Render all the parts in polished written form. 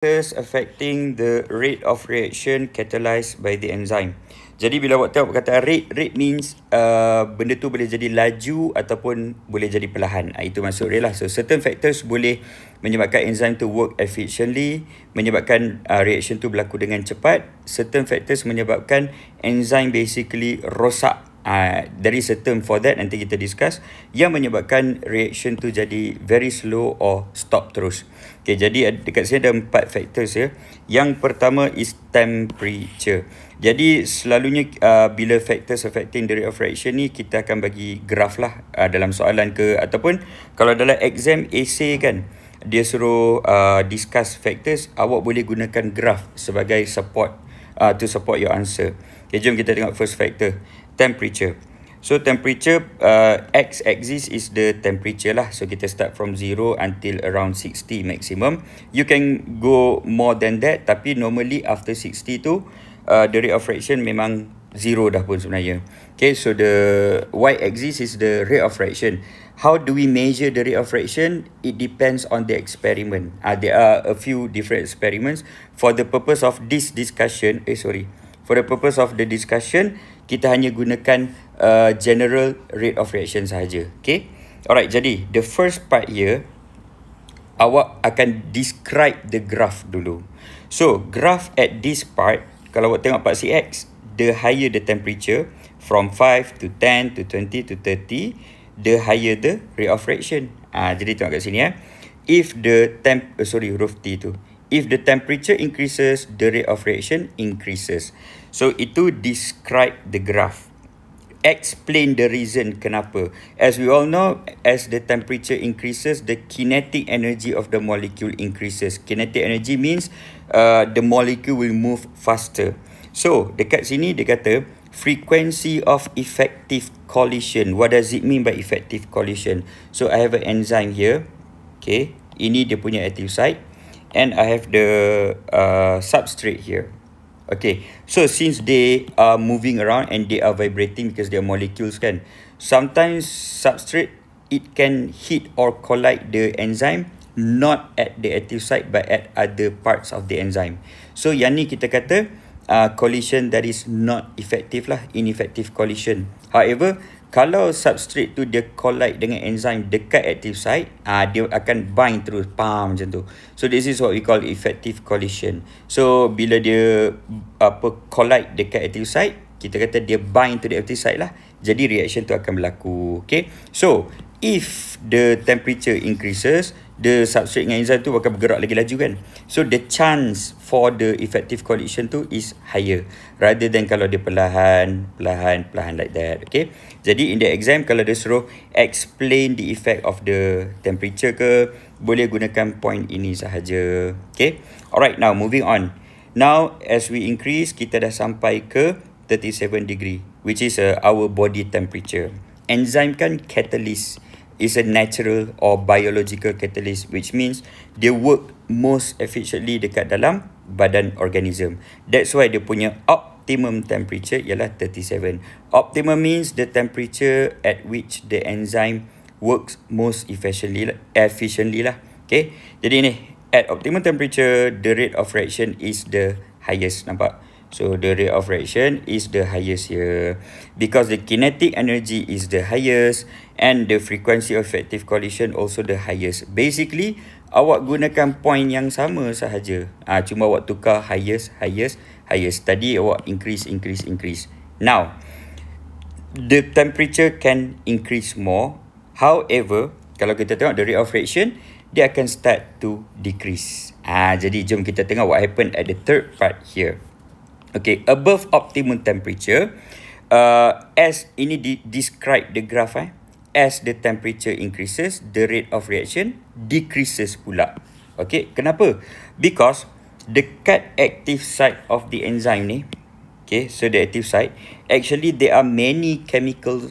factors affecting the rate of reaction catalyzed by the enzyme. Jadi bila awak tengok kata rate means benda tu boleh jadi laju ataupun boleh jadi perlahan. Itu maksud rate lah. So certain factors boleh menyebabkan enzyme tu work efficiently, menyebabkan reaction tu berlaku dengan cepat. Certain factors menyebabkan enzyme basically rosak. There is a term for that, nanti kita discuss, yang menyebabkan reaction tu jadi very slow or stop terus. Okay, jadi dekat sini ada 4 factors ya. Yang pertama is temperature. Jadi selalunya bila factors affecting the rate of reaction ni, kita akan bagi graf lah dalam soalan ke, ataupun kalau dalam exam essay kan, dia suruh discuss factors, awak boleh gunakan graph sebagai support to support your answer. Okay, jom kita tengok first factor, temperature. So temperature, x-axis is the temperature lah. So kita start from 0 until around 60 maximum. You can go more than that, tapi normally after 60 tu the rate of reaction memang 0 dah pun sebenarnya. Okay, so the y-axis is the rate of reaction. How do we measure the rate of reaction? It depends on the experiment. There are a few different experiments. For the purpose of this discussion, for the purpose of the discussion, kita hanya gunakan general rate of reaction sahaja. Okay? Alright, jadi the first part here, awak akan describe the graph dulu. So, graph at this part, kalau awak tengok part CX, the higher the temperature, from 5 to 10 to 20 to 30, the higher the rate of reaction. Jadi tengok kat sini ya. If the huruf T tu. If the temperature increases, the rate of reaction increases. So itu describe the graph. Explain the reason kenapa. As we all know, as the temperature increases, the kinetic energy of the molecule increases. Kinetic energy means the molecule will move faster. So dekat sini dia kata frequency of effective collision. What does it mean by effective collision? So I have an enzyme here. Okay, ini dia punya active site, and I have the substrate here. Okay, so since they are moving around and they are vibrating because they are molecules kan, sometimes substrate, it can hit or collide the enzyme not at the active site but at other parts of the enzyme. So yang ni kita kata collision that is not effective lah, ineffective collision. However, kalau substrate tu dia collide dengan enzyme dekat active site, dia akan bind terus, macam tu. So this is what we call effective collision. So bila dia collide dekat active site, kita kata dia bind to the active site lah. Jadi reaction tu akan berlaku. Okay. So if the temperature increases, the substrate dengan enzyme tu akan bergerak lagi laju kan. So the chance for the effective collision tu is higher rather than kalau dia perlahan like that. Okay. Jadi in the exam, kalau dia suruh explain the effect of the temperature ke, boleh gunakan point ini sahaja. Okay. Alright, now moving on. Now as we increase, kita dah sampai ke 37 degree, which is our body temperature. Enzyme kan catalyst, is a natural or biological catalyst, which means they work most efficiently dekat dalam badan organism. That's why dia punya optimum temperature ialah 37. Optimum means the temperature at which the enzyme works most efficiently lah. Okay, jadi ni at optimum temperature, the rate of reaction is the highest. Nampak? So the rate of reaction is the highest here because the kinetic energy is the highest and the frequency of effective collision also the highest. Basically, awak gunakan point yang sama sahaja. Cuma awak tukar highest. Tadi awak increase. Now, the temperature can increase more. However, kalau kita tengok the rate of reaction, dia akan start to decrease. Jadi jom kita tengok what happened at the third part here. Okay, above optimum temperature, as ini describe the graph, as the temperature increases, the rate of reaction decreases pula. Okay, kenapa? Because dekat active site of the enzyme ni, okay, so the active site, actually there are many chemical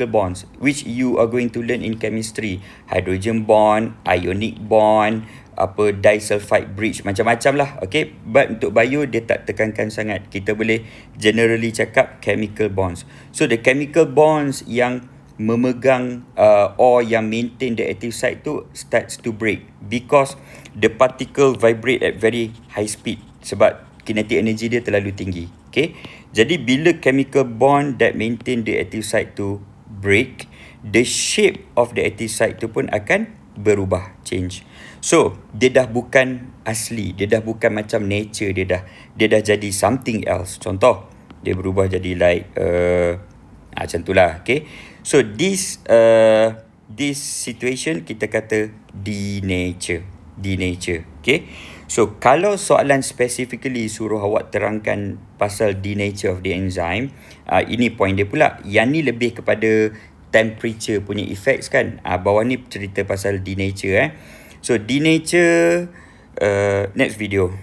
bonds which you are going to learn in chemistry. Hydrogen bond, ionic bond, disulfide bridge, macam-macam lah. Okay, but untuk bio dia tak tekankan sangat. Kita boleh generally cakap chemical bonds. So the chemical bonds yang memegang or yang maintain the active site tu starts to break because the particle vibrate at very high speed sebab kinetic energy dia terlalu tinggi. Okay, jadi bila chemical bond that maintain the active site tu break, the shape of the active site tu pun akan berubah, change. So dia dah bukan asli, dia dah bukan macam nature, dia dah jadi something else. Contoh, dia berubah jadi like macam tu lah. Okay, so this situation kita kata denature. Okay, so kalau soalan specifically suruh awak terangkan pasal denature of the enzyme, ini point dia pula. Yang ni lebih kepada temperature punya effects kan. Bawah ni cerita pasal denature. So denature, next video.